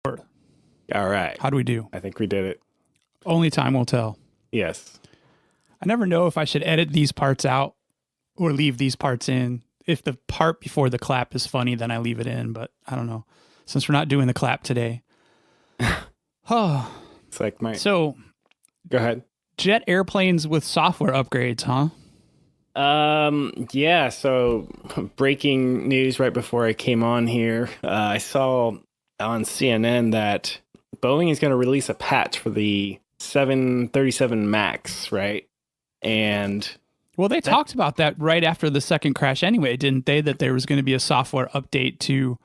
All right. How do we do? I think we did it. Only time will tell. Yes. I never know if I should edit these parts out or leave these parts in. If the part before the clap is funny, then I leave it in, but I don't know. Since we're not doing the clap today. Oh. It's like my... So, go ahead. Jet airplanes with software upgrades, huh? Yeah, so breaking news right before I came on here. I saw on CNN that Boeing is going to release a patch for the 737 MAX, right? And well, they talked about that right after the second crash anyway, didn't they? That there was going to be a software update to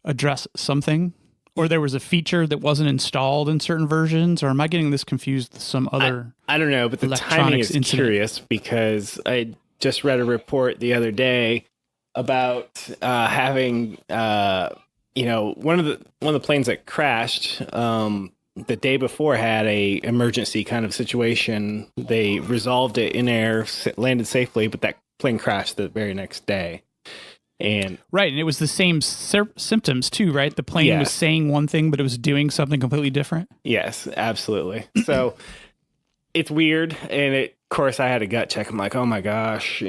address something, or there was a feature that wasn't installed in certain versions, or am I getting this confused with some other? I don't know, but the timing is curious because I just read a report the other day about having one of the planes that crashed the day before had a emergency kind of situation. They resolved it in air, landed safely, but that plane crashed the very next day. And right, and it was the same symptoms too, right? The plane was saying one thing, but it was doing something completely different. Yes, absolutely. So it's weird, and of course I had a gut check. I'm like, oh my gosh,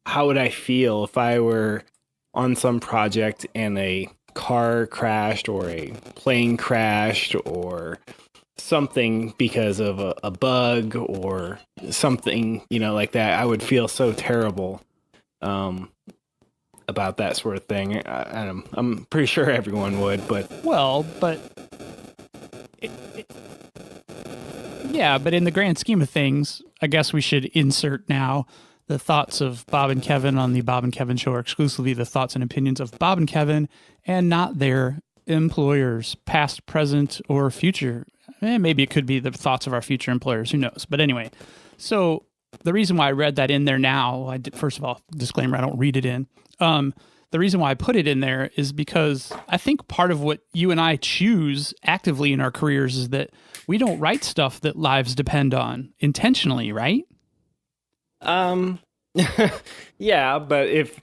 how would I feel if I were on some project and a car crashed or a plane crashed or something because of a bug or something, like that. I would feel so terrible about that sort of thing. I'm pretty sure everyone would, but yeah, but in the grand scheme of things, I guess we should insert now the thoughts of Bob and Kevin on the Bob and Kevin Show are exclusively the thoughts and opinions of Bob and Kevin and not their employers, past, present, or future. Maybe it could be the thoughts of our future employers. Who knows? But anyway, so the reason why I read that in there now, first of all, disclaimer, I don't read it in. The reason why I put it in there is because I think part of what you and I choose actively in our careers is that we don't write stuff that lives depend on intentionally, right? Yeah, but if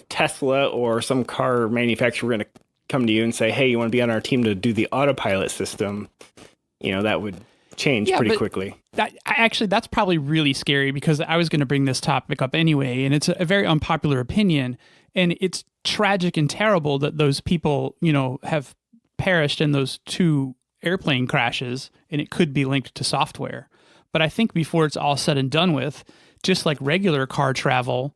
Tesla or some car manufacturer were going to come to you and say, hey, you want to be on our team to do the autopilot system, that would change pretty quickly. That's probably really scary because I was going to bring this topic up anyway, and it's a very unpopular opinion, and it's tragic and terrible that those people, have perished in those two airplane crashes, and it could be linked to software. But I think before it's all said and done with, just like regular car travel,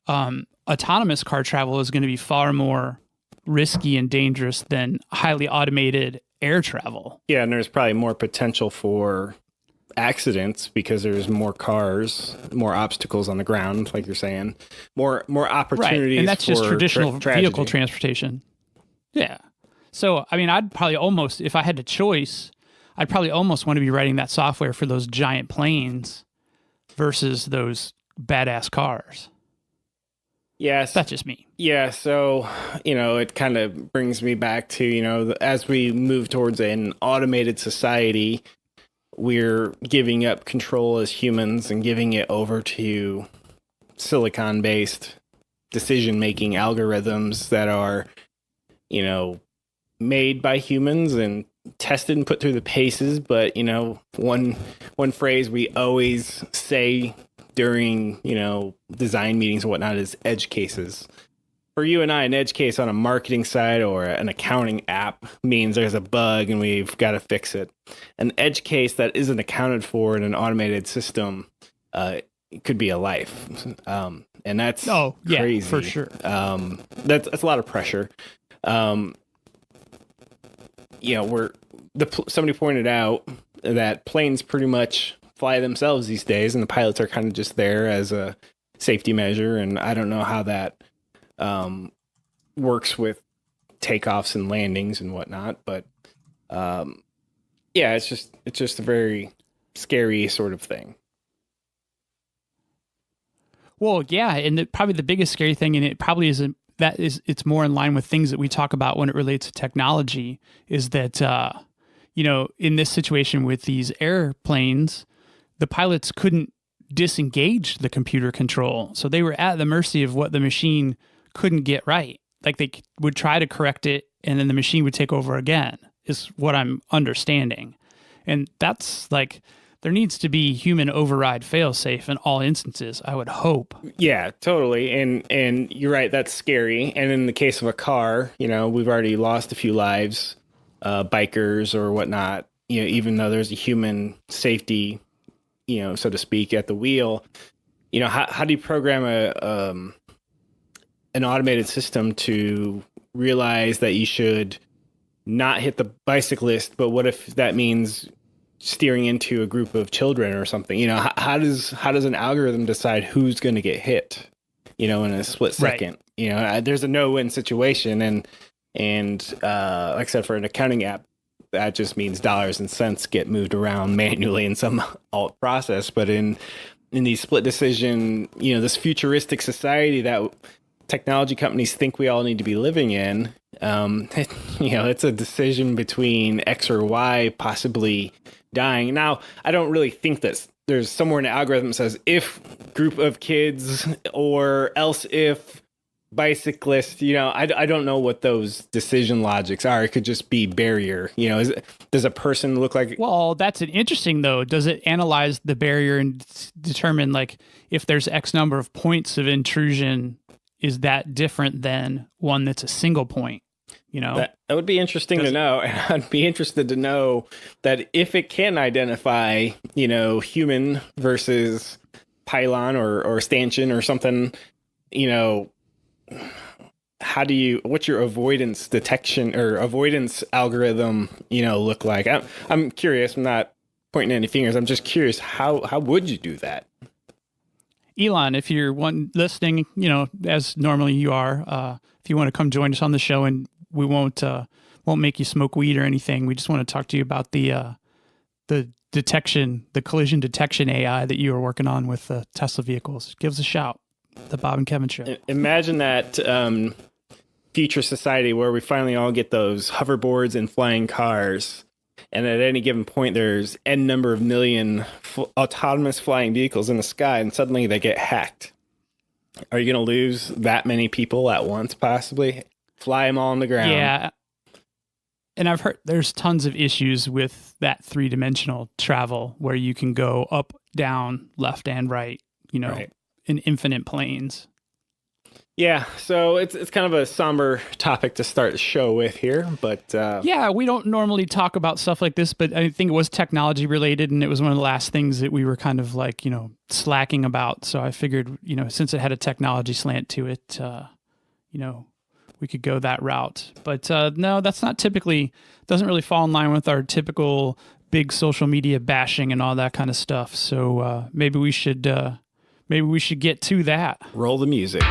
autonomous car travel is going to be far more risky and dangerous than highly automated air travel. Yeah, and there's probably more potential for accidents because there's more cars, more obstacles on the ground, like you're saying, more opportunities. Right, and that's just traditional tragedy. Vehicle transportation. Yeah. So, I mean, I'd probably almost, if I had the choice, I'd probably almost want to be writing that software for those giant planes versus those badass cars. Yes. That's just me. Yeah, so, it kind of brings me back to, as we move towards an automated society, we're giving up control as humans and giving it over to silicon-based decision-making algorithms that are, made by humans and tested and put through the paces. But, one phrase we always say during, design meetings and whatnot is edge cases. For you and I, an edge case on a marketing side or an accounting app means there's a bug and we've got to fix it. An edge case that isn't accounted for in an automated system could be a life. And that's crazy. For sure. That's a lot of pressure. Somebody pointed out that planes pretty much fly themselves these days, and the pilots are kind of just there as a safety measure. And I don't know how that works with takeoffs and landings and whatnot, but it's just a very scary sort of thing. Well, yeah, and probably the biggest scary thing, and it probably isn't. It's more in line with things that we talk about when it relates to technology, is that in this situation with these airplanes, the pilots couldn't disengage the computer control, so they were at the mercy of what the machine couldn't get right. Like they would try to correct it and then the machine would take over again, is what I'm understanding. And that's like, there needs to be human override failsafe in all instances, I would hope. Yeah, totally. And you're right, that's scary. And in the case of a car, we've already lost a few lives, bikers or whatnot, even though there's a human safety, so to speak, at the wheel. How do you program an automated system to realize that you should not hit the bicyclist, but what if that means steering into a group of children or something? How does an algorithm decide who's going to get hit, in a split second? Right. There's a no-win situation, and like I said, for an accounting app, that just means dollars and cents get moved around manually in some alt process. But in these split decision, this futuristic society that technology companies think we all need to be living in, it's a decision between X or Y possibly dying. Now, I don't really think that there's somewhere in the algorithm that says if group of kids or else if bicyclist, I don't know what those decision logics are. It could just be barrier. Does a person look like? Well, that's an interesting though. Does it analyze the barrier and determine like if there's X number of points of intrusion, is that different than one that's a single point? That would be interesting to know. I'd be interested to know that if it can identify, human versus pylon or stanchion or something, what's your avoidance detection or avoidance algorithm, look like? I'm curious. I'm not pointing any fingers. I'm just curious. How would you do that? Elon, if you're listening, as normally you are, if you want to come join us on the show, and we won't make you smoke weed or anything. We just want to talk to you about the collision detection AI that you are working on with Tesla vehicles. Give us a shout. The Bob and Kevin Show. Imagine that future society where we finally all get those hoverboards and flying cars, and at any given point there's n number of million autonomous flying vehicles in the sky, and suddenly they get hacked. Are you going to lose that many people at once, possibly? Fly them all on the ground. Yeah. And I've heard there's tons of issues with that 3-dimensional travel where you can go up, down, left, and right, right. in infinite planes. Yeah, so it's kind of a somber topic to start the show with here, but yeah, we don't normally talk about stuff like this, but I think it was technology related, and it was one of the last things that we were kind of like, slacking about. So I figured, since it had a technology slant to it, we could go that route. But no, that's not doesn't really fall in line with our typical big social media bashing and all that kind of stuff. So maybe we should get to that. Roll the music.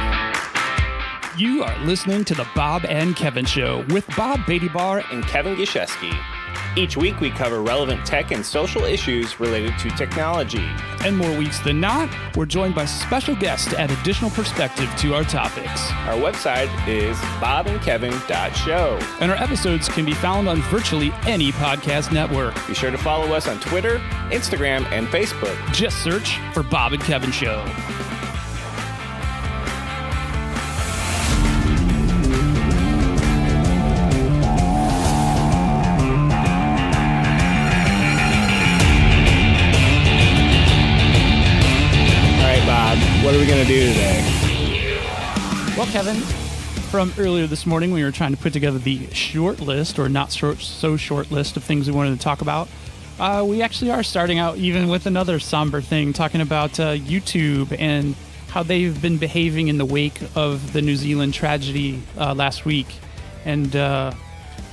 You are listening to the Bob and Kevin Show with Bob Beattybar and Kevin Gishesky. Each week we cover relevant tech and social issues related to technology. And more weeks than not, we're joined by special guests to add additional perspective to our topics. Our website is bobandkevin.show. And our episodes can be found on virtually any podcast network. Be sure to follow us on Twitter, Instagram, and Facebook. Just search for Bob and Kevin Show. What are we going to do today? Well, Kevin, from earlier this morning, we were trying to put together the short list, or not so short list of things we wanted to talk about. We actually are starting out even with another somber thing, talking about YouTube and how they've been behaving in the wake of the New Zealand tragedy last week. And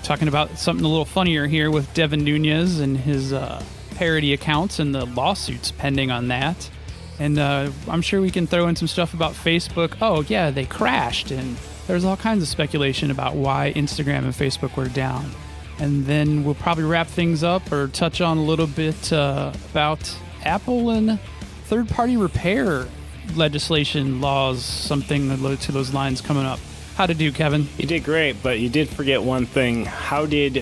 talking about something a little funnier here with Devin Nunes and his parody accounts and the lawsuits pending on that. And I'm sure we can throw in some stuff about Facebook. Oh, yeah, they crashed. And there's all kinds of speculation about why Instagram and Facebook were down. And then we'll probably wrap things up or touch on a little bit about Apple and third-party repair legislation laws, something to those lines coming up. How'd it do, Kevin? You did great, but you did forget one thing. How did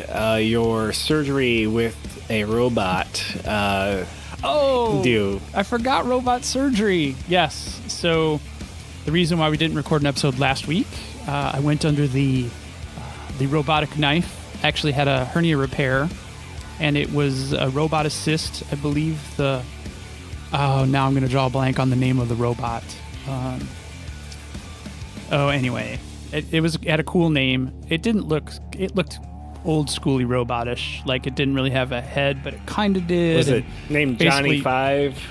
your surgery with a robot do? I forgot robot surgery. Yes. So the reason why we didn't record an episode last week, I went under the the robotic knife actually had a hernia repair, and it was a robot assist. I believe now I'm going to draw a blank on the name of the robot. Anyway, it had a cool name. It looked old schooly robotish. Like, it didn't really have a head, but it kind of did. Was it named Johnny 5?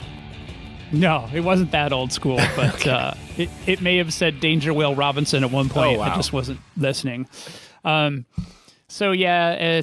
No, it wasn't that old school, but it may have said Danger Whale Robinson at one point. Oh, wow. I just wasn't listening. So yeah,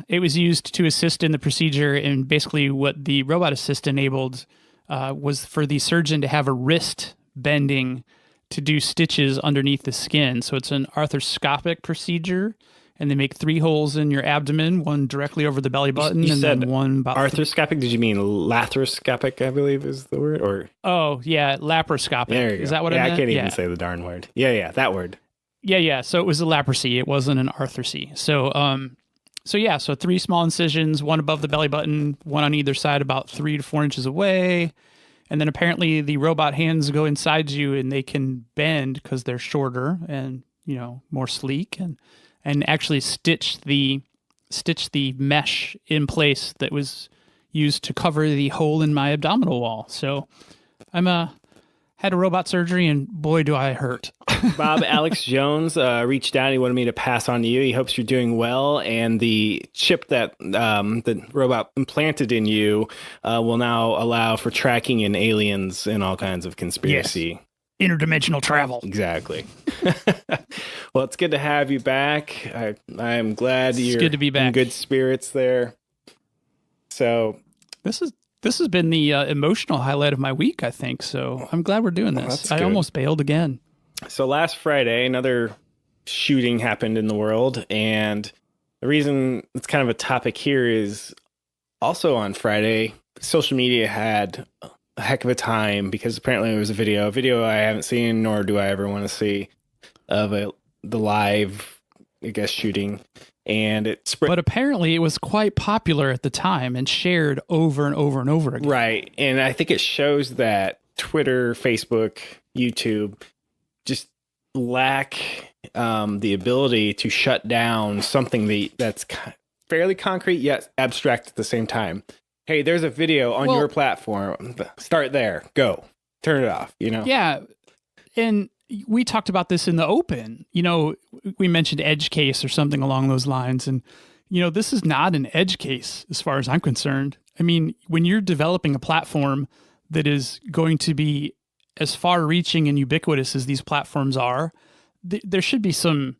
it was used to assist in the procedure, and basically what the robot assist enabled was for the surgeon to have a wrist bending to do stitches underneath the skin. So it's an arthroscopic procedure, and they make 3 holes in your abdomen, one directly over the belly button, You and said then one about arthroscopic. Did you mean laparoscopic, I believe is the word? Or Oh yeah, laparoscopic. there you go. Is that what I I meant? can't even say the darn word. Yeah, that word. Yeah. So it was a laparosy. It wasn't an arthrosy. So 3 small incisions, one above the belly button, one on either side, about 3 to 4 inches away. And then apparently the robot hands go inside you, and they can bend because they're shorter and, more sleek, and actually stitch the mesh in place that was used to cover the hole in my abdominal wall. So had a robot surgery, and boy, do I hurt. Bob Alex Jones reached out. He wanted me to pass on to you. He hopes you're doing well, and the chip that the robot implanted in you will now allow for tracking in aliens and all kinds of conspiracy. Yes. Interdimensional travel. Exactly. Well, it's good to have you back. I am glad you're good to be back. In good spirits there. So this has been the emotional highlight of my week, I think. So I'm glad we're doing this. I almost bailed again. So last Friday, another shooting happened in the world. And the reason it's kind of a topic here is also on Friday, social media had a heck of a time because apparently there was a video I haven't seen, nor do I ever want to see, of the live, I guess, shooting. And it spread. But apparently it was quite popular at the time and shared over and over and over again. Right. And I think it shows that Twitter, Facebook, YouTube just lack the ability to shut down something that's fairly concrete yet abstract at the same time. Hey, there's a video on your platform. Start there. Go. Turn it off, Yeah. And we talked about this in the open. We mentioned edge case or something along those lines. And, this is not an edge case as far as I'm concerned. I mean, when you're developing a platform that is going to be as far reaching and ubiquitous as these platforms are, there should be some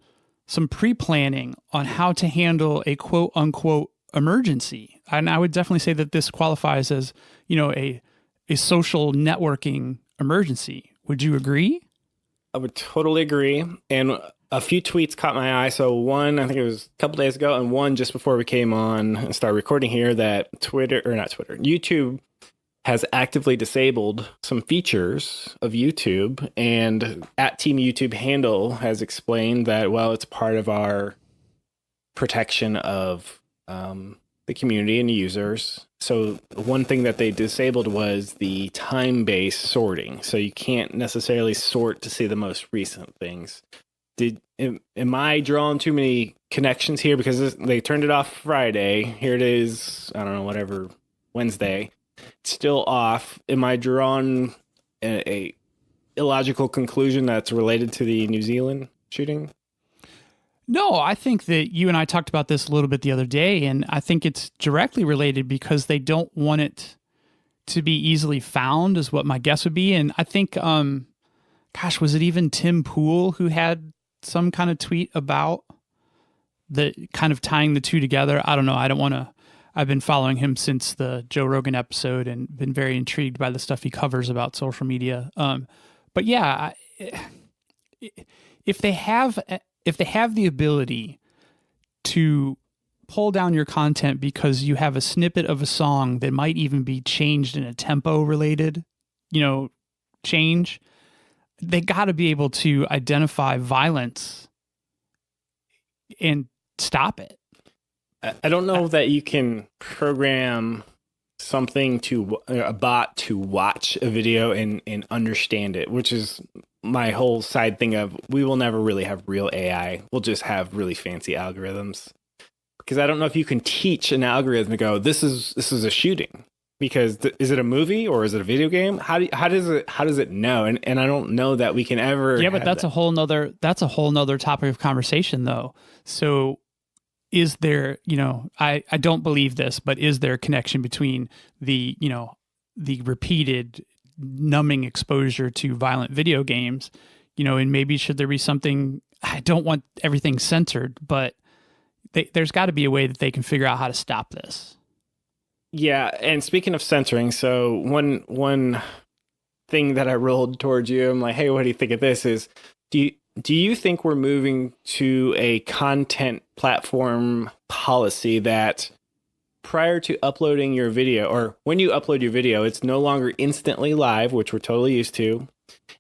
pre-planning on how to handle a quote unquote emergency. And I would definitely say that this qualifies as, a social networking emergency. Would you agree? I would totally agree. And a few tweets caught my eye. So one, I think it was a couple days ago, and one just before we came on and started recording here, that YouTube has actively disabled some features of YouTube, and at Team YouTube handle has explained that, well, it's part of our protection of the community and users. So one thing that they disabled was the time-based sorting. So you can't necessarily sort to see the most recent things. Am I drawing too many connections here? Because they turned it off Friday. Here it is, I don't know, whatever, Wednesday. It's still off. Am I drawing a illogical conclusion that's related to the New Zealand shooting? No, I think that you and I talked about this a little bit the other day, and I think it's directly related because they don't want it to be easily found, is what my guess would be. And I think, was it even Tim Pool who had some kind of tweet about the kind of tying the two together? I don't know. I've been following him since the Joe Rogan episode and been very intrigued by the stuff he covers about social media. But yeah, if they have the ability to pull down your content because you have a snippet of a song that might even be changed in a tempo related, change, they got to be able to identify violence and stop it. I don't know that you can program something a bot to watch a video and understand it, which is my whole side thing of we will never really have real AI. We'll just have really fancy algorithms. Because I don't know if you can teach an algorithm to go, this is a shooting. Because is it a movie or is it a video game? How does it know? And I don't know that we can ever. Yeah, but that's a whole nother topic of conversation though. So is there, I don't believe this, but is there a connection between the repeated numbing exposure to violent video games, and maybe should there be something, I don't want everything censored, but there's got to be a way that they can figure out how to stop this. Yeah, and speaking of censoring, so one thing that I rolled towards you, I'm like, hey, what do you think of this? Is do you think we're moving to a content platform policy that prior to uploading your video, or when you upload your video, it's no longer instantly live, which we're totally used to.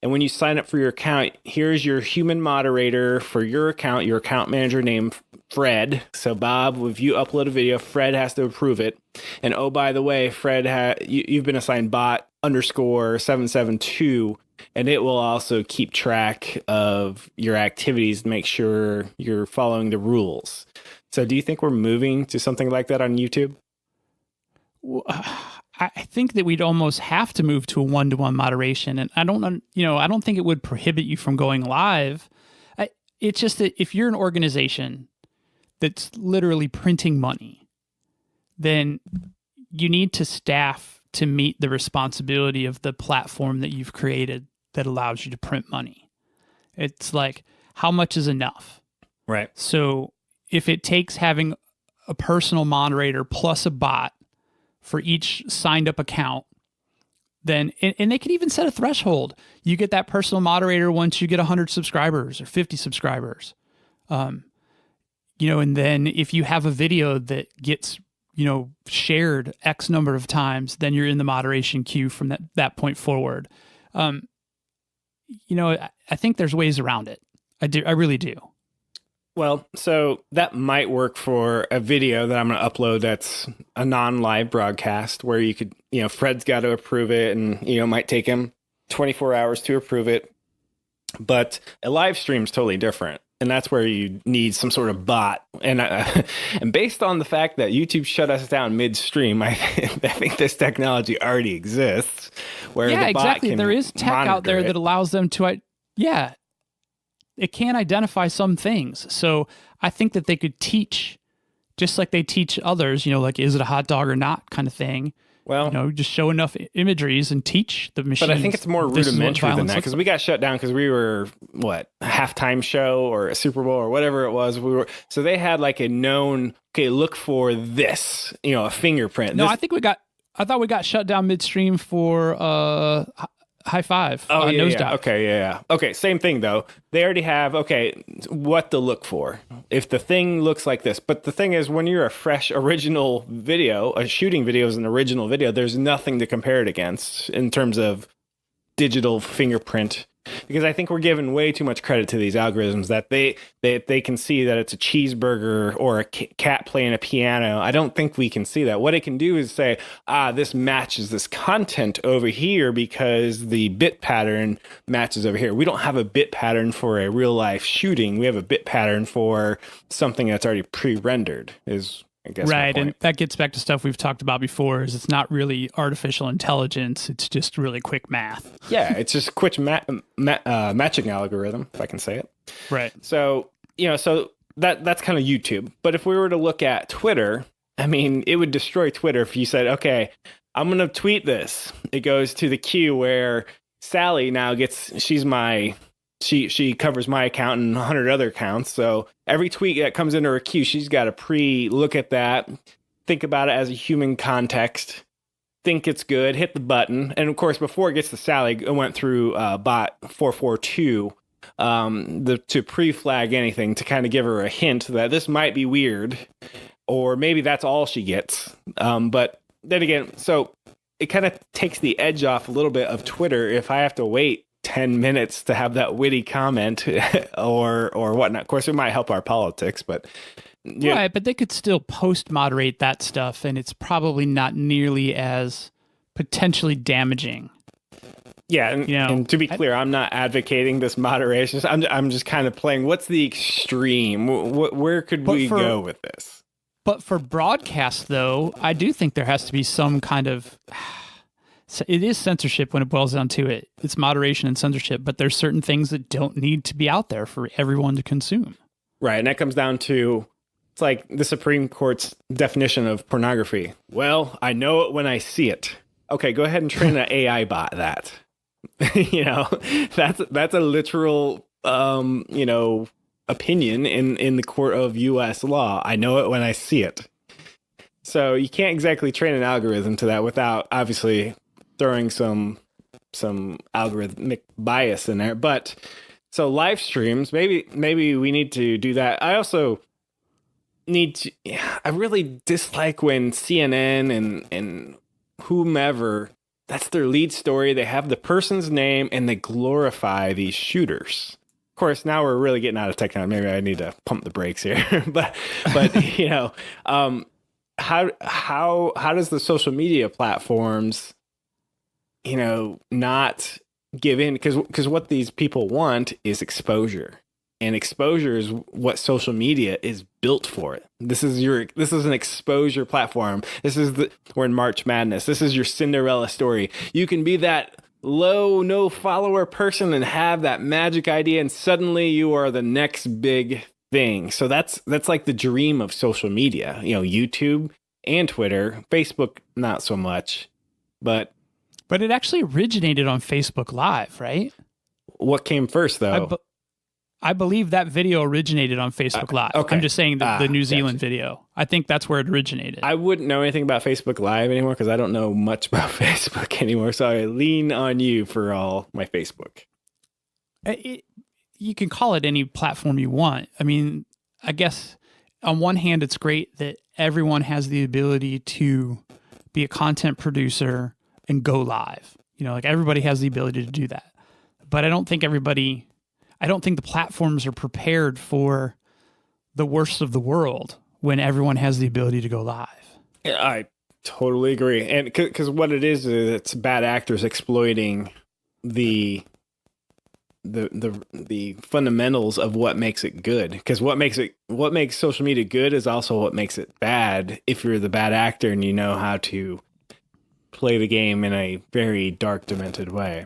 And when you sign up for your account, here's your human moderator for your account manager named Fred. So Bob, if you upload a video, Fred has to approve it. And oh, by the way, Fred, you've been assigned bot_772, and it will also keep track of your activities to make sure you're following the rules. So do you think we're moving to something like that on YouTube? I think that we'd almost have to move to a one-to-one moderation, and I don't think it would prohibit you from going live. It's just that if you're an organization that's literally printing money, then you need to staff to meet the responsibility of the platform that you've created that allows you to print money. It's like, how much is enough? Right. So if it takes having a personal moderator plus a bot for each signed up account, then, and they could even set a threshold. You get that personal moderator once you get 100 subscribers or 50 subscribers. And then if you have a video that gets, shared X number of times, then you're in the moderation queue from that point forward. I think there's ways around it. I really do. Well, so that might work for a video that I'm going to upload that's a non-live broadcast where you could, Fred's got to approve it, and, it might take him 24 hours to approve it. But a live stream is totally different. And that's where you need some sort of bot. And and based on the fact that YouTube shut us down midstream, I think this technology already exists. Where the exactly. Bot can there is tech out there that allows them to, it can identify some things. So I think that they could teach, just like they teach others, like, is it a hot dog or not kind of thing. Well, just show enough imageries and teach the machine. But I think it's more rudimentary than that, because we got shut down because we were, a halftime show or a Super Bowl or whatever it was. So they had like a known, look for this, a fingerprint. No, I thought we got shut down midstream for high five. Nosedive. Okay, yeah. Okay, same thing though. They already have, what to look for. If the thing looks like this. But the thing is, when you're a fresh original video, a shooting video is an original video, there's nothing to compare it against in terms of digital fingerprint. Because I think we're giving way too much credit to these algorithms that they can see that it's a cheeseburger or a cat playing a piano. I don't think we can see that. What it can do is say, this matches this content over here because the bit pattern matches over here. We don't have a bit pattern for a real life shooting. We have a bit pattern for something that's already pre-rendered, is I guess. Right, and that gets back to stuff we've talked about before, is it's not really artificial intelligence, it's just really quick math. Yeah, it's just quick matching algorithm, if I can say it. Right. So, so that's kind of YouTube. But if we were to look at Twitter, it would destroy Twitter if you said, okay, I'm going to tweet this. It goes to the queue where Sally now she covers my account and 100 other accounts. So every tweet that comes into her queue, she's got to look at that, think about it as a human context, think it's good, hit the button. And of course, before it gets to Sally, it went through bot 442 to pre-flag anything to kind of give her a hint that this might be weird, or maybe that's all she gets. But then again, so it kind of takes the edge off a little bit of Twitter if I have to wait 10 minutes to have that witty comment or whatnot. Of course, it might help our politics, but right. But they could still post moderate that stuff, and it's probably not nearly as potentially damaging. Yeah, and, You know, and to be clear, I'm not advocating this moderation. I'm just kind of playing. What's the extreme? Where could we go with this? But for broadcast, though, I do think there has to be some kind of. It is censorship when it boils down to it. It's moderation and censorship, but there's certain things that don't need to be out there for everyone to consume. Right, and that comes down to, it's like the Supreme Court's definition of pornography. Well, I know it when I see it. Okay, go ahead and train an AI bot that. You know, that's a literal, you know, opinion in the court of U.S. law. I know it when I see it. So you can't exactly train an algorithm to that without obviously throwing some algorithmic bias in there. But so live streams, maybe we need to do that. I also need to. I really dislike when CNN and whomever, that's their lead story. They have the person's name and they glorify these shooters. Of course, now we're really getting out of technology. Maybe I need to pump the brakes here. but you know, how does the social media platforms, you know, not give in? Because what these people want is exposure. And exposure is what social media is built for. This is an exposure platform. We're in March Madness. This is your Cinderella story. You can be that low, no follower person and have that magic idea, and suddenly you are the next big thing. So that's like the dream of social media. You know, YouTube and Twitter, Facebook not so much, but it actually originated on Facebook Live, right? What came first, though? I believe that video originated on Facebook Live. Okay. I'm just saying the New Zealand video. I think that's where it originated. I wouldn't know anything about Facebook Live anymore because I don't know much about Facebook anymore. So I lean on you for all my Facebook. You can call it any platform you want. I mean, I guess on one hand, it's great that everyone has the ability to be a content producer and go live. You know, like everybody has the ability to do that. But I don't think the platforms are prepared for the worst of the world when everyone has the ability to go live. Yeah, I totally agree. And because what it is it's bad actors exploiting the fundamentals of what makes it good. Because what makes social media good is also what makes it bad if you're the bad actor and you know how to play the game in a very dark, demented way.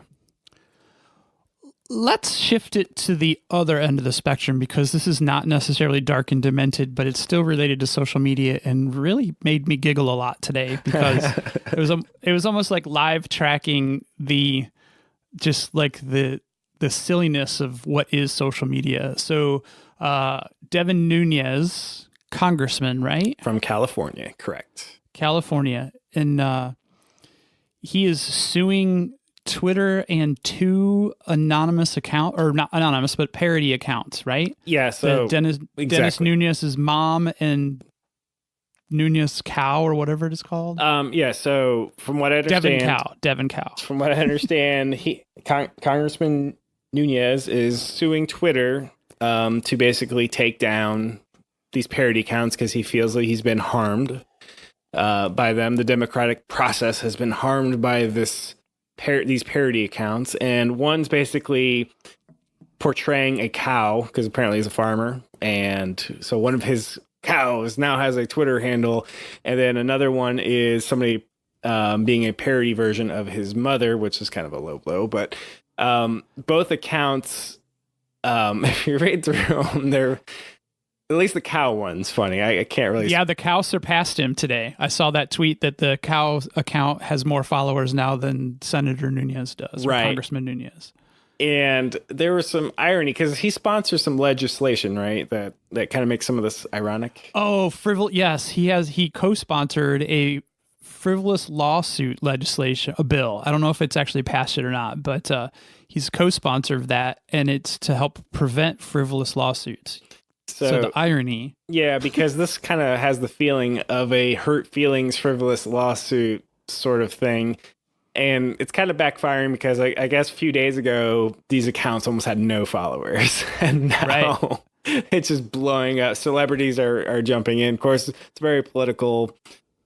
Let's shift it to the other end of the spectrum, because this is not necessarily dark and demented, but it's still related to social media and really made me giggle a lot today because it was almost like live tracking the silliness of what is social media. So Devin Nunes, congressman, right? From California, correct. California. And he is suing Twitter and two anonymous or not anonymous, but parody accounts, right? Yeah. So Dennis Nunes' mom and Nunes Cow or whatever it is called. Yeah. So from what I understand, Devin Cow. From what I understand, Congressman Nunes is suing Twitter to basically take down these parody accounts because he feels like he's been harmed by them. The democratic process has been harmed by these parody accounts, and one's basically portraying a cow because apparently he's a farmer, and so one of his cows now has a Twitter handle, and then another one is somebody being a parody version of his mother, which is kind of a low blow. But both accounts, if you read through them, they're, at least the cow one's funny. I can't really. Yeah, the cow surpassed him today. I saw that tweet that the cow account has more followers now than Senator Nunes does, right? Or Congressman Nunes. And there was some irony because he sponsors some legislation, right? That kind of makes some of this ironic. Oh, yes, he co-sponsored a frivolous lawsuit legislation, a bill. I don't know if it's actually passed it or not, but he's a co-sponsor of that, and it's to help prevent frivolous lawsuits. So the irony. Yeah, because this kind of has the feeling of a hurt feelings, frivolous lawsuit sort of thing. And it's kind of backfiring because I guess a few days ago, these accounts almost had no followers. And now it's just blowing up. Celebrities are jumping in. Of course, it's very political.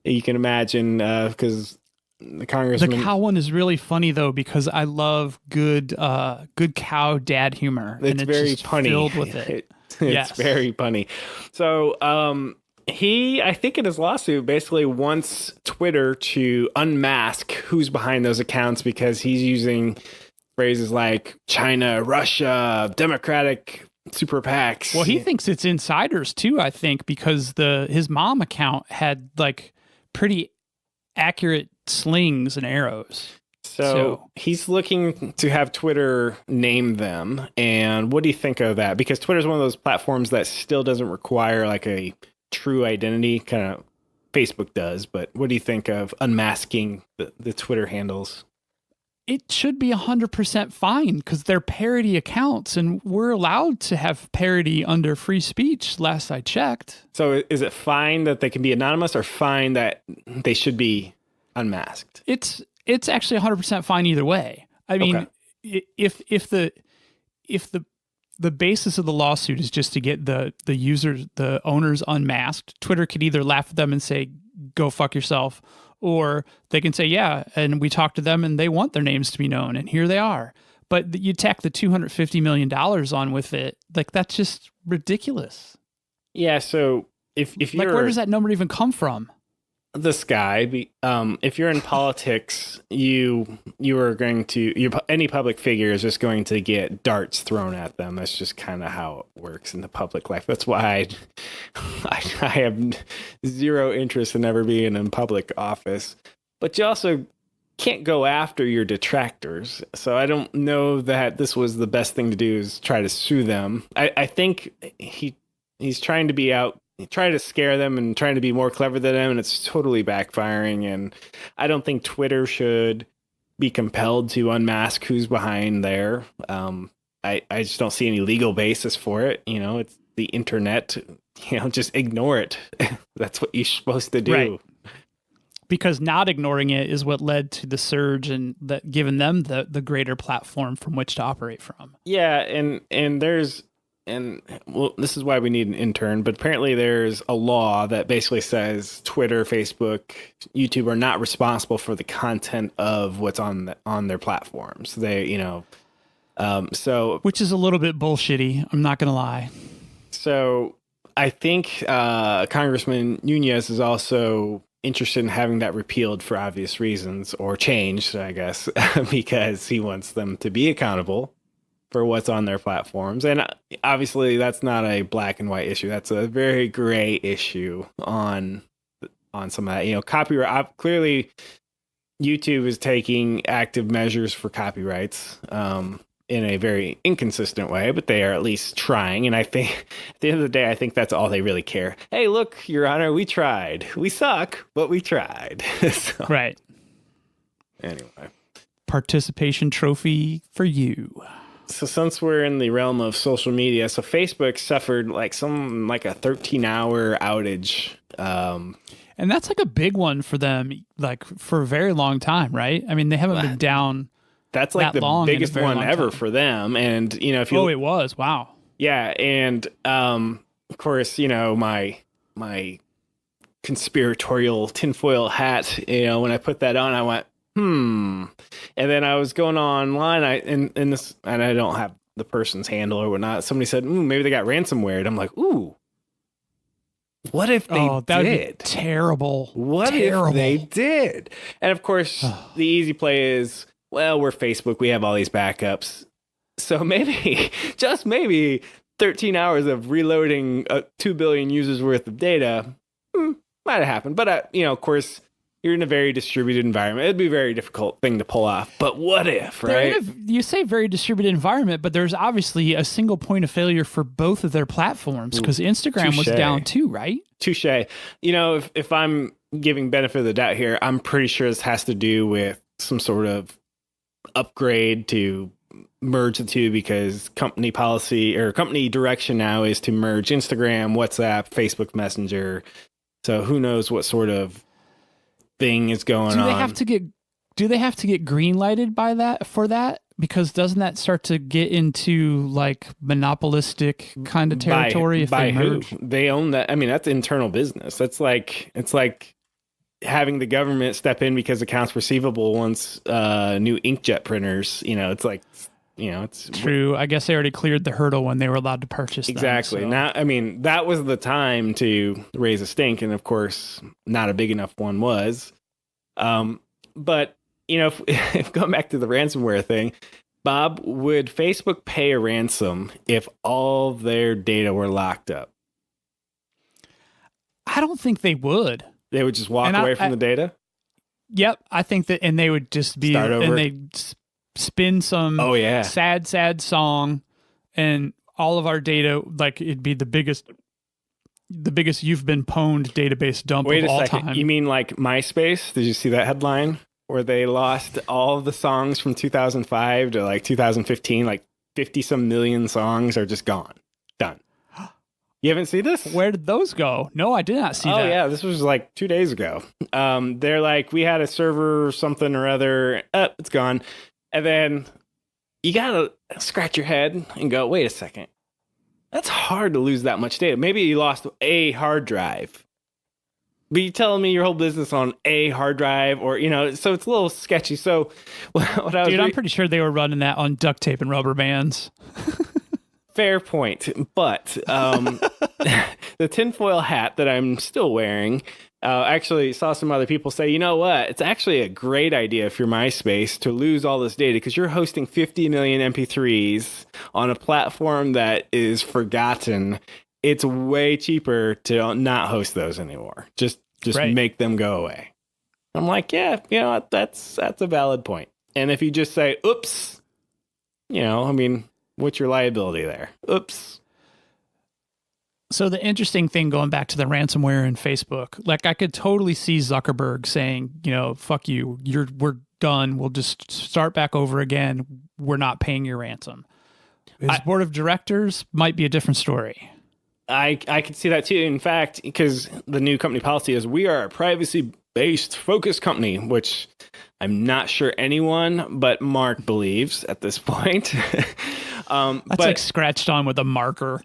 You can imagine because the congressman. The cow one is really funny though, because I love good cow dad humor. It's and very just punny. Filled with it. It's Yes. very punny. So he, I think in his lawsuit, basically wants Twitter to unmask who's behind those accounts because he's using phrases like China, Russia, Democratic super PACs. Well, he thinks it's insiders too, I think, because his mom account had like pretty accurate slings and arrows. So he's looking to have Twitter name them. And what do you think of that? Because Twitter is one of those platforms that still doesn't require like a true identity, kind of Facebook does. But what do you think of unmasking the Twitter handles? It should be 100% fine because they're parody accounts and we're allowed to have parody under free speech, last I checked. So is it fine that they can be anonymous or fine that they should be unmasked? It's actually 100% fine either way. I mean, if the basis of the lawsuit is just to get the users, the owners unmasked, Twitter could either laugh at them and say, go fuck yourself, or they can say, yeah, and we talked to them and they want their names to be known and here they are. But you tack the $250 million on with it, like that's just ridiculous. Yeah, so if you're... Like, where does that number even come from? The sky. If you're in politics, you are going to any public figure is just going to get darts thrown at them. That's just kind of how it works in the public life. That's why I have zero interest in ever being in public office. But you also can't go after your detractors. So I don't know that this was the best thing to do is try to sue them. I think he's trying to be out. Try to scare them and trying to be more clever than them, and it's totally backfiring. And I don't think Twitter should be compelled to unmask who's behind there. I just don't see any legal basis for it. You know, it's the internet. You know, just ignore it. That's what you're supposed to do. Right. Because not ignoring it is what led to the surge and that given them the greater platform from which to operate from. Yeah, well, this is why we need an intern, but apparently there's a law that basically says Twitter, Facebook, YouTube are not responsible for the content of what's on their platforms. They, so which is a little bit bullshitty. I'm not going to lie. So I think Congressman Nunez is also interested in having that repealed for obvious reasons or changed, I guess, because he wants them to be accountable for what's on their platforms. And obviously that's not a black and white issue. That's a very gray issue on some of that. Copyright, clearly YouTube is taking active measures for copyrights in a very inconsistent way, but they are at least trying. And I think at the end of the day, I think that's all they really care. Hey, look, Your Honor, we tried. We suck, but we tried. So, right. Anyway. Participation trophy for you. So since we're in the realm of social media, so Facebook suffered like a 13-hour outage. And that's like a big one for them, like for a very long time, right? I mean, they haven't been down. That's like the biggest one ever for them. And, if you... Oh, it was. Wow. Yeah. And, of course, my conspiratorial tinfoil hat, when I put that on, I went, and then I was going online, and I don't have the person's handle or whatnot. Somebody said, maybe they got ransomware. And I'm like, ooh, what if they did? That would be terrible. What if they did? And of course, the easy play is, well, we're Facebook. We have all these backups. So maybe, just maybe, 13 hours of reloading 2 billion users worth of data might have happened. But, of course, you're in a very distributed environment. It'd be a very difficult thing to pull off. But what if, right? You say very distributed environment, but there's obviously a single point of failure for both of their platforms because Instagram was down too, right? Touche. If I'm giving benefit of the doubt here, I'm pretty sure this has to do with some sort of upgrade to merge the two because company policy or company direction now is to merge Instagram, WhatsApp, Facebook Messenger. So who knows what sort of thing is going on. Do they have to get green lighted by that for that? Because doesn't that start to get into like monopolistic kind of territory if by they merge? Who? They own that. I mean, that's internal business. It's like having the government step in because accounts receivable wants new inkjet printers. It's like, it's True. I guess they already cleared the hurdle when they were allowed to purchase them. Exactly. So. Now, I mean, that was the time to raise a stink, and of course, not a big enough one was. But if going back to the ransomware thing, Bob, would Facebook pay a ransom if all their data were locked up? I don't think they would. They would just walk away from the data? Yep. I think that, and they would just be, Start over? and they'd spin some sad song, and all of our data, like it'd be the biggest you've been pwned database dump of all time. You mean like MySpace? Did you see that headline where they lost all of the songs from 2005 to like 2015? Like 50 some million songs are just gone. Done. You haven't seen this? Where did those go? No, I did not see that. Oh, yeah. This was like 2 days ago. They're like, we had a server or something or other. It's gone. And then you got to scratch your head and go, wait a second. That's hard to lose that much data. Maybe you lost a hard drive. But you're telling me your whole business on a hard drive or, so it's a little sketchy. So what I was I'm pretty sure they were running that on duct tape and rubber bands. Fair point, but the tinfoil hat that I'm still wearing, actually saw some other people say, you know what? It's actually a great idea if you're MySpace to lose all this data because you're hosting 50 million MP3s on a platform that is forgotten. It's way cheaper to not host those anymore. Just right. Make them go away. I'm like, yeah, that's a valid point. And if you just say, oops, what's your liability there? Oops. So the interesting thing going back to the ransomware and Facebook, like I could totally see Zuckerberg saying, fuck you, we're done. We'll just start back over again. We're not paying your ransom. His board of directors might be a different story. I could see that too. In fact, because the new company policy is we are a privacy-based focused company, which I'm not sure anyone but Mark believes at this point. That's like scratched on with a marker.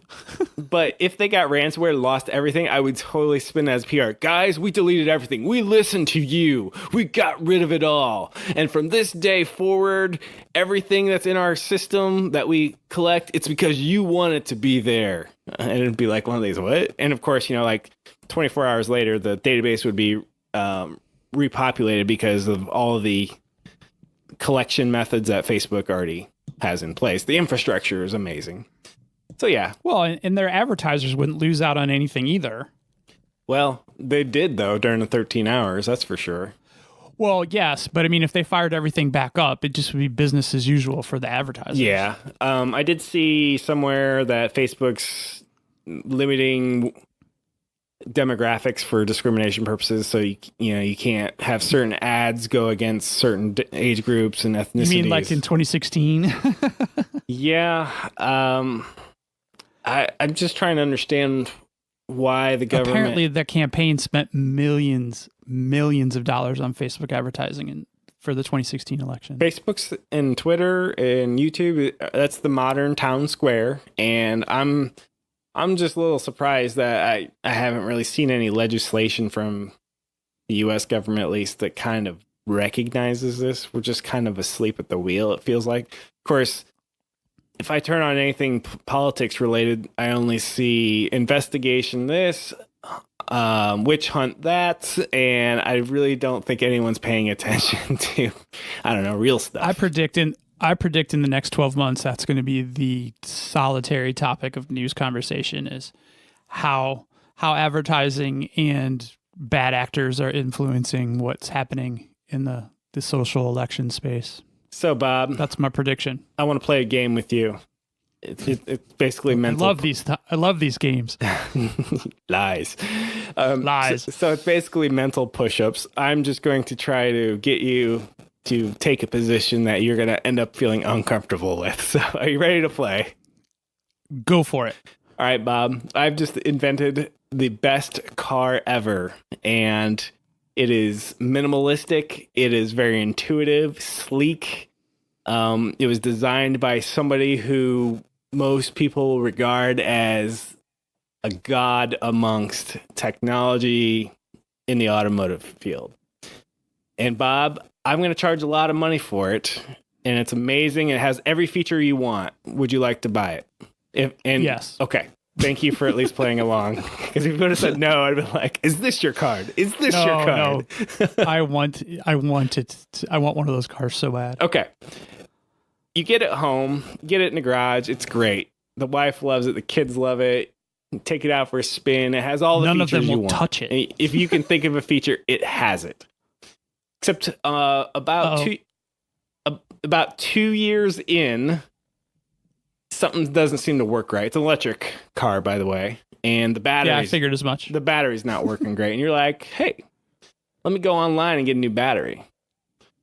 But if they got ransomware, lost everything, I would totally spin as PR. Guys, we deleted everything. We listened to you. We got rid of it all. And from this day forward, everything that's in our system that we collect, it's because you want it to be there. And it'd be like one of these, what? And of course, like 24 hours later, the database would be repopulated because of all the collection methods that Facebook already has in place. The infrastructure is amazing. So yeah. Well, and their advertisers wouldn't lose out on anything either. Well, they did though during the 13 hours, that's for sure. Well, yes, but I mean, if they fired everything back up, it just would be business as usual for the advertisers. Yeah. I did see somewhere that Facebook's limiting demographics for discrimination purposes, so you can't have certain ads go against certain age groups and ethnicities. You mean like in 2016? Yeah. I'm just trying to understand why the government... Apparently the campaign spent millions of dollars on Facebook advertising for the 2016 election. Facebook's and Twitter and YouTube, that's the modern town square, and I'm just a little surprised that I haven't really seen any legislation from the U.S. government, at least, that kind of recognizes this. We're just kind of asleep at the wheel, it feels like. Of course, if I turn on anything politics related, I only see investigation this, witch hunt that, and I really don't think anyone's paying attention to, I don't know, real stuff. I predict in the next 12 months, that's going to be the solitary topic of news conversation is how advertising and bad actors are influencing what's happening in the social election space. So, Bob, that's my prediction. I want to play a game with you. It's basically mental. I love these games. Lies. Lies. So it's basically mental push-ups. I'm just going to try to get you to take a position that you're going to end up feeling uncomfortable with. So are you ready to play? Go for it. All right, Bob. I've just invented the best car ever, and it is minimalistic. It is very intuitive, sleek. It was designed by somebody who most people regard as a god amongst technology in the automotive field. And Bob, I'm going to charge a lot of money for it. And it's amazing. It has every feature you want. Would you like to buy it? Yes. Okay. Thank you for at least playing along. Because if you would have said no, I'd be like, "Is this your card? Is this your card?" No. I want one of those cars so bad. Okay. You get it home, get it in the garage. It's great. The wife loves it. The kids love it. Take it out for a spin. It has all the None features of them you will want. touch it. If you can think of a feature, it has it. Except about 2 years in, something doesn't seem to work right. It's an electric car, by the way, and the battery. Yeah, I figured as much. The battery's not working great, and you're like, "Hey, let me go online and get a new battery."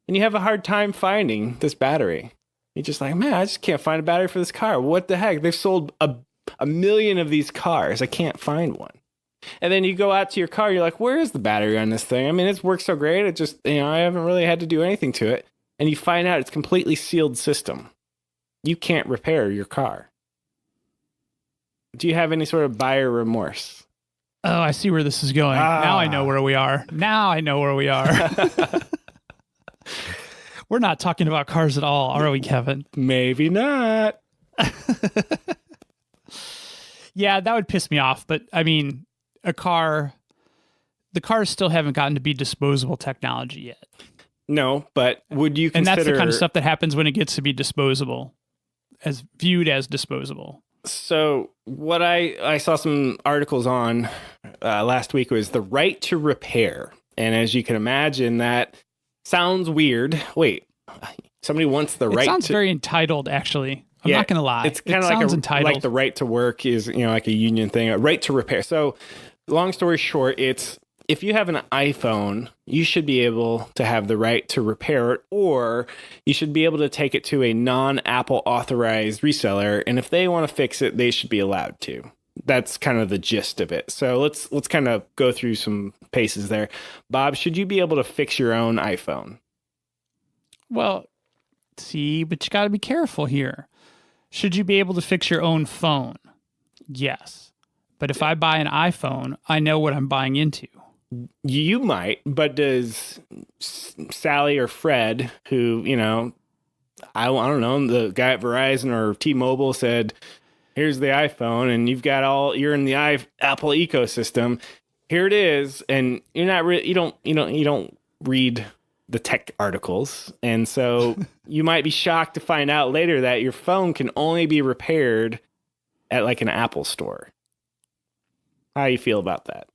And you have a hard time finding this battery. You're just like, "Man, I just can't find a battery for this car. What the heck? They've sold a million of these cars. I can't find one." And then you go out to your car, you're like, "Where is the battery on this thing? I mean, it's worked so great. It just, I haven't really had to do anything to it." And you find out it's a completely sealed system. You can't repair your car. Do you have any sort of buyer remorse? Oh, I see where this is going. Now I know where we are. We're not talking about cars at all, are we, Kevin? Maybe not. Yeah, that would piss me off. But I mean, the cars still haven't gotten to be disposable technology yet. No, but would you consider... And that's the kind of stuff that happens when it gets to be disposable, as viewed as disposable. So what I saw some articles on last week was the right to repair. And as you can imagine, that sounds weird. Wait, somebody wants the right to... It sounds very entitled, actually. I'm not going to lie. It's kind of like the right to work is, like a union thing, a right to repair. So long story short, it's if you have an iPhone, you should be able to have the right to repair it, or you should be able to take it to a non-Apple authorized reseller. And if they want to fix it, they should be allowed to. That's kind of the gist of it. So let's kind of go through some paces there. Bob, should you be able to fix your own iPhone? Well, see, but you got to be careful here. Should you be able to fix your own phone? Yes. But if I buy an iPhone, I know what I'm buying into. You might, but does Sally or Fred, who, I don't know, the guy at Verizon or T-Mobile said, "Here's the iPhone, and you're in the Apple ecosystem. Here it is," and you're not really, you don't read the tech articles, and so you might be shocked to find out later that your phone can only be repaired at like an Apple store. How do you feel about that?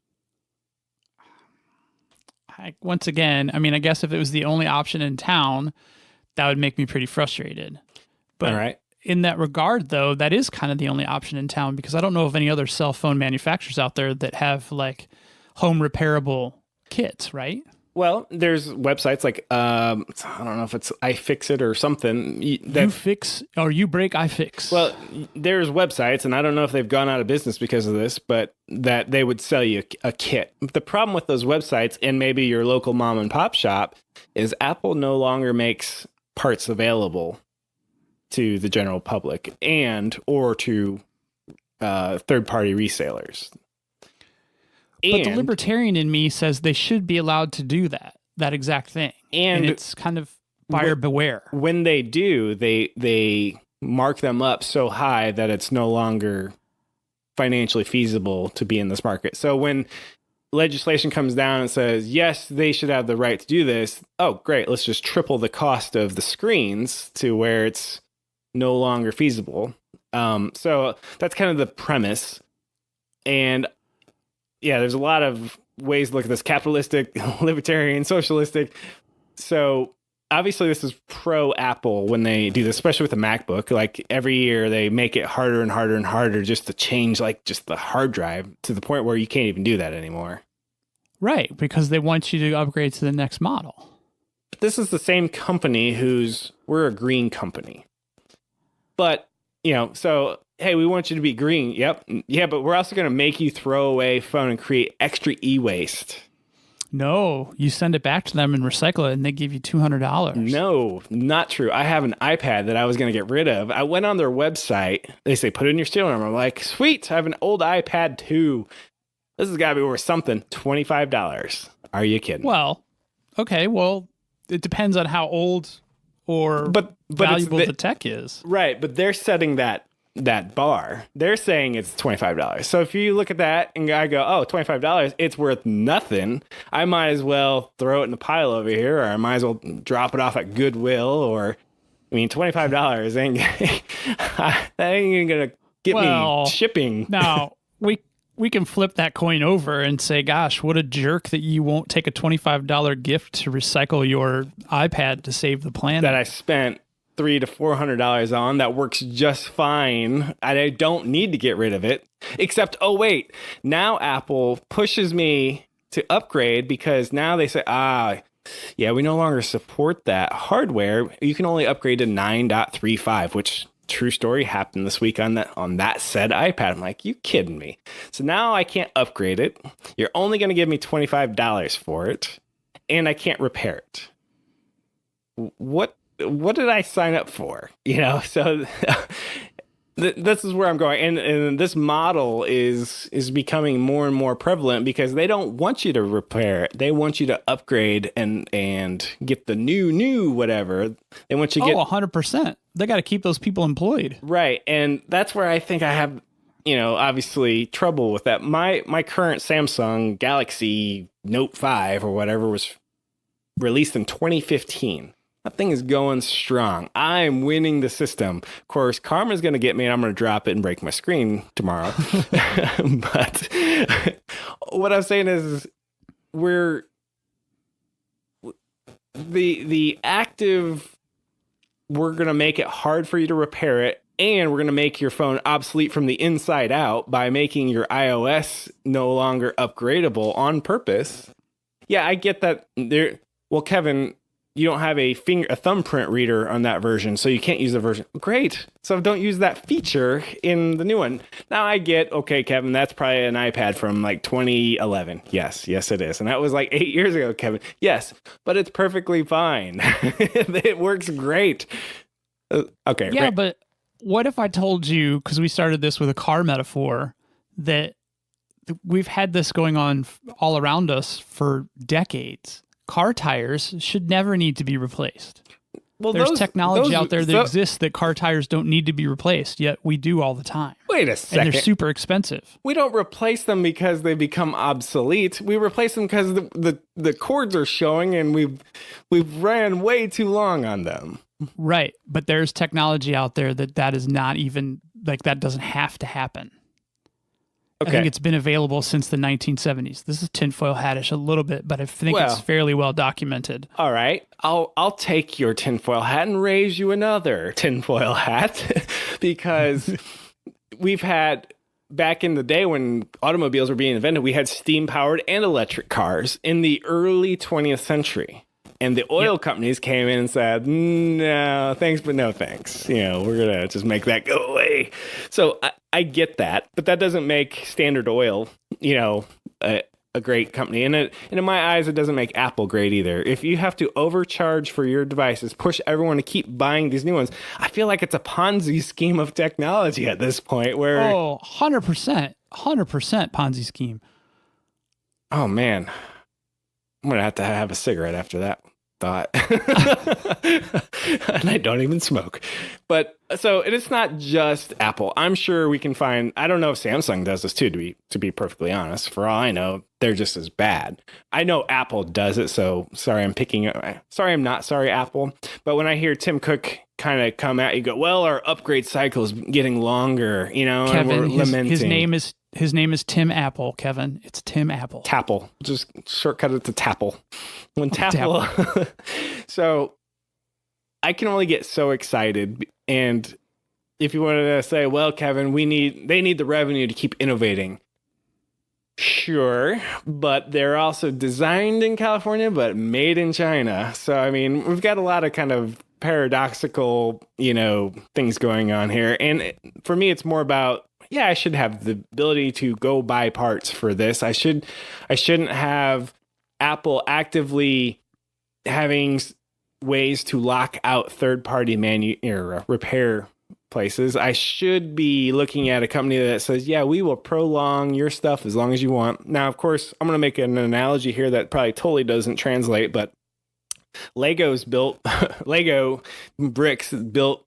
Once again, I mean, I guess if it was the only option in town, that would make me pretty frustrated. But all right. In that regard, though, that is kind of the only option in town, because I don't know of any other cell phone manufacturers out there that have like home repairable kits, right? Well, there's websites like, I don't know if it's iFixit or something. You fix or you break, iFix. Well, there's websites, and I don't know if they've gone out of business because of this, but that they would sell you a kit. The problem with those websites and maybe your local mom and pop shop is Apple no longer makes parts available to the general public or to third-party resellers. But the libertarian in me says they should be allowed to do that exact thing. And it's kind of buyer beware. When they do, they mark them up so high that it's no longer financially feasible to be in this market. So when legislation comes down and says, yes, they should have the right to do this, oh, great, let's just triple the cost of the screens to where it's no longer feasible. So that's kind of the premise. And yeah, there's a lot of ways to look at this: capitalistic, libertarian, socialistic. So obviously this is pro Apple when they do this, especially with the MacBook. Like every year they make it harder and harder and harder just to change like just the hard drive to the point where you can't even do that anymore. Right, because they want you to upgrade to the next model. But this is the same company we're a green company. But, so hey, we want you to be green. Yep. Yeah, but we're also going to make you throw away a phone and create extra e-waste. No, you send it back to them and recycle it, and they give you $200. No, not true. I have an iPad that I was going to get rid of. I went on their website. They say, put in your serial number. I'm like, sweet, I have an old iPad too. This has got to be worth something. $25. Are you kidding? Well, okay. Well, it depends on how old or but valuable the tech is. Right, but they're setting that bar. They're saying it's $25. So if you look at that and I go, oh, $25, it's worth nothing. I might as well throw it in the pile over here, or I might as well drop it off at Goodwill, or I mean, $25 ain't that ain't even gonna get me shipping. Now we can flip that coin over and say, gosh, what a jerk that you won't take a $25 gift to recycle your iPad to save the planet. That I spent $300 to $400 on that works just fine. I don't need to get rid of it. Except, oh wait, now Apple pushes me to upgrade because now they say, yeah, we no longer support that hardware. You can only upgrade to 9.35, which true story happened this week on that said iPad. I'm like, you kidding me? So now I can't upgrade it. You're only going to give me $25 for it, and I can't repair it. What did I sign up for? So this is where I'm going. And this model is becoming more and more prevalent because they don't want you to repair it. They want you to upgrade and get the new whatever. They want you to get 100%. They got to keep those people employed. Right. And that's where I think I have, obviously trouble with that. My current Samsung Galaxy Note 5 or whatever was released in 2015. That thing is going strong. I'm winning the system. Of course, karma's going to get me and I'm going to drop it and break my screen tomorrow. But what I'm saying is we're the active, we're going to make it hard for you to repair it. And we're going to make your phone obsolete from the inside out by making your iOS no longer upgradable on purpose. Yeah, I get that. Well, Kevin, you don't have a thumbprint reader on that version, so you can't use the version. Great. So don't use that feature in the new one. Now I get, okay, Kevin, that's probably an iPad from like 2011. Yes, it is. And that was like 8 years ago, Kevin. Yes, but it's perfectly fine. It works great. Okay. Yeah, right. But what if I told you, because we started this with a car metaphor, that we've had this going on all around us for decades. Car tires should never need to be replaced. Well, there's technology out there that exists that car tires don't need to be replaced, yet we do all the time. Wait a second. And they're super expensive. We don't replace them because they become obsolete. We replace them because the cords are showing and we've ran way too long on them. Right. But there's technology out there that is not even, like, that doesn't have to happen. Okay. I think it's been available since the 1970s. This is tinfoil hattish a little bit, but I think it's fairly well documented. All right. I'll take your tinfoil hat and raise you another tinfoil hat because we've had, back in the day when automobiles were being invented, we had steam-powered and electric cars in the early 20th century. And the oil companies came in and said, no, thanks, but no thanks. We're going to just make that go away. So I get that, but that doesn't make Standard Oil, a great company. And in my eyes, it doesn't make Apple great either. If you have to overcharge for your devices, push everyone to keep buying these new ones, I feel like it's a Ponzi scheme of technology at this point where... Oh, 100%. 100% Ponzi scheme. Oh, man. I'm going to have a cigarette after that thought. And I don't even smoke. But so it's not just Apple. I'm sure we can find, I don't know if Samsung does this too, to be perfectly honest. For all I know, they're just as bad. I know Apple does it, so sorry I'm not sorry, Apple. But when I hear Tim Cook kind of come at you, go, well, our upgrade cycle is getting longer, Kevin, and we're lamenting. His name is Tim Apple, Kevin. It's Tim Apple. Tapple. Just shortcut it to Tapple. When Tapple. So I can only get so excited. And if you wanted to say, well, Kevin, they need the revenue to keep innovating. Sure, but they're also designed in California, but made in China. So, I mean, we've got a lot of kind of paradoxical, things going on here. And for me, it's more about, I should have the ability to go buy parts for this. I shouldn't have Apple actively having ways to lock out third-party repair places, I should be looking at a company that says, yeah, we will prolong your stuff as long as you want. Now, of course, I'm going to make an analogy here that probably totally doesn't translate, but Lego's built, Lego bricks built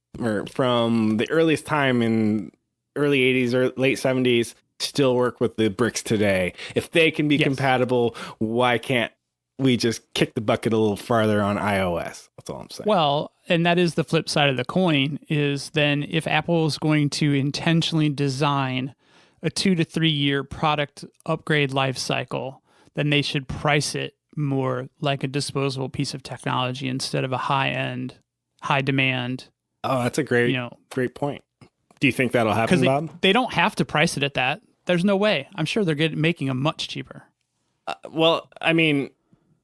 from the earliest time in early 80s or late 70s still work with the bricks today. If they can be compatible, why can't we just kick the bucket a little farther on iOS? That's all I'm saying. Well, and that is the flip side of the coin, is then if Apple is going to intentionally design a 2 to 3 year product upgrade life cycle, then they should price it more like a disposable piece of technology instead of a high-end, high-demand. Oh, that's a great point. Do you think that'll happen, Bob? They don't have to price it at that. There's no way. I'm sure they're making them much cheaper. Well, I mean,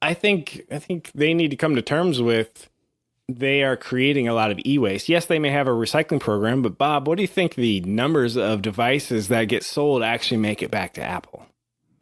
I think they need to come to terms with they are creating a lot of e-waste. Yes, they may have a recycling program, but Bob, what do you think the numbers of devices that get sold actually make it back to Apple?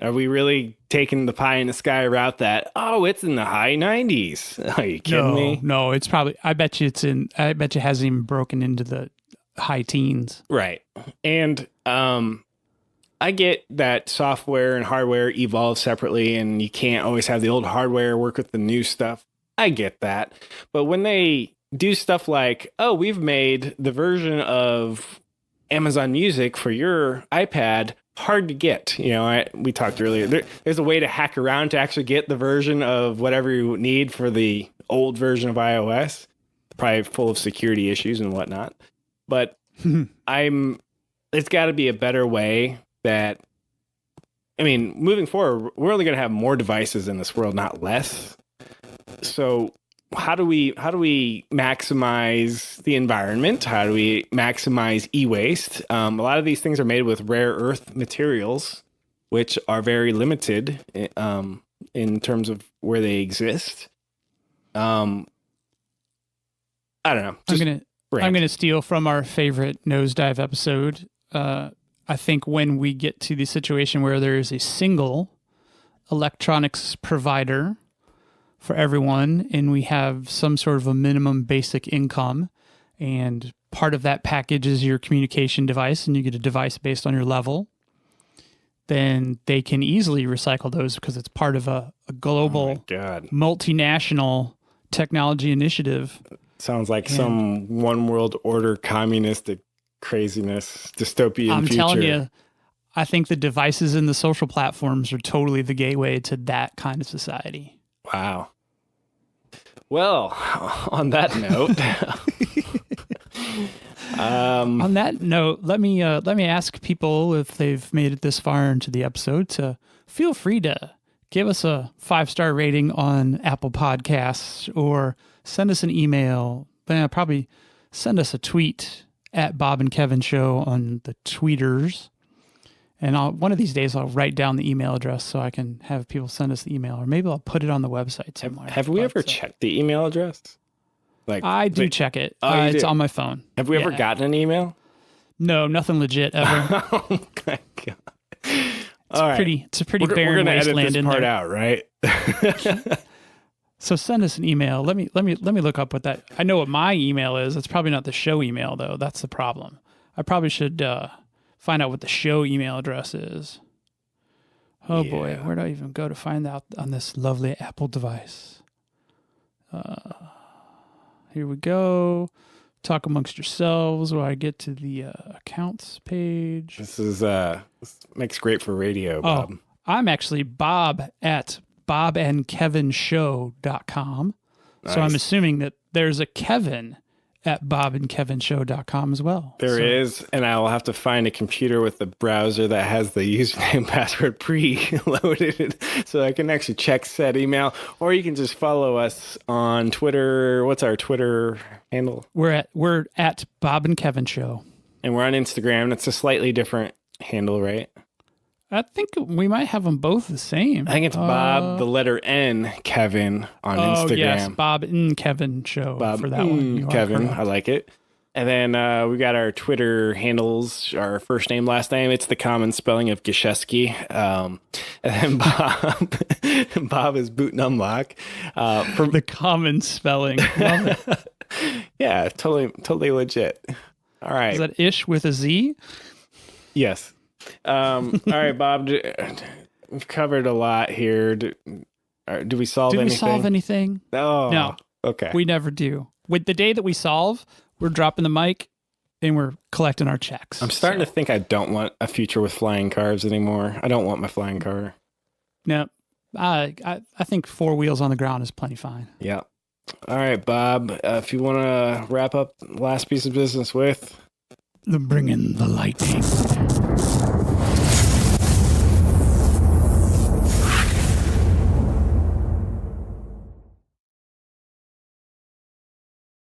Are we really taking the pie in the sky route that, it's in the high 90s? Are you kidding me? No, it's probably, I bet you it hasn't even broken into the high teens. Right. And I get that software and hardware evolve separately and you can't always have the old hardware work with the new stuff. I get that. But when they do stuff like, we've made the version of Amazon Music for your iPad hard to get. We talked earlier. There's a way to hack around to actually get the version of whatever you need for the old version of iOS. Probably full of security issues and whatnot. But it's got to be a better way that, moving forward, we're only going to have more devices in this world, not less. So how do we maximize the environment? How do we maximize e-waste? A lot of these things are made with rare earth materials, which are very limited in terms of where they exist. I don't know. I'm gonna steal from our favorite nosedive episode. I think when we get to the situation where there is a single electronics provider for everyone, and we have some sort of a minimum basic income, and part of that package is your communication device, and you get a device based on your level, then they can easily recycle those because it's part of a global, multinational technology initiative. Sounds like some one world order communistic craziness, dystopian future. I'm telling you, I think the devices and the social platforms are totally the gateway to that kind of society. Wow. Well, on that note, let me ask people, if they've made it this far into the episode, to feel free to give us a 5-star rating on Apple Podcasts, or send us an email. Probably send us a tweet at Bob and Kevin Show on the tweeters. And one of these days I'll write down the email address so I can have people send us the email, or maybe I'll put it on the website somewhere. Have we ever checked the email address? I do check it. It's on my phone. Have we ever gotten an email? No, nothing legit ever. Oh my God. It's a pretty barren wasteland in there. We're gonna edit this part out, right? So send us an email. Let me look up what that. I know what my email is. It's probably not the show email though. That's the problem. I probably should find out what the show email address is. Oh boy, where do I even go to find out on this lovely Apple device? Here we go. Talk amongst yourselves while I get to the accounts page. This makes great for radio, Bob. I'm actually Bob at bobandkevinshow.com. Nice. So I'm assuming that there's a Kevin at bobandkevinshow.com as well. There is, and I will have to find a computer with the browser that has the username password pre-loaded so I can actually check said email. Or you can just follow us on Twitter. What's our Twitter handle? We're at Bob and Kevin Show. And we're on Instagram. That's a slightly different handle, right? I think we might have them both the same. I think it's Bob, the letter N, Kevin on Instagram. Oh, yes, Bob and Kevin Show for that one. Kevin, I like it. And then we got our Twitter handles, our first name, last name. It's the common spelling of Gishesky. And then Bob is Boot Numlock. The common spelling. Love it. Yeah, totally legit. All right. Is that ish with a Z? Yes. All right, Bob. We've covered a lot here. Do we solve Did anything? we solve anything? Oh, No. Okay. We never do. With the day that we solve, we're dropping the mic and we're collecting our checks. I'm starting to think I don't want a future with flying cars anymore. I don't want my flying car. No. I think 4 wheels on the ground is plenty fine. Yeah. All right, Bob. If you want to wrap up last piece of business with... Bring in the lightning.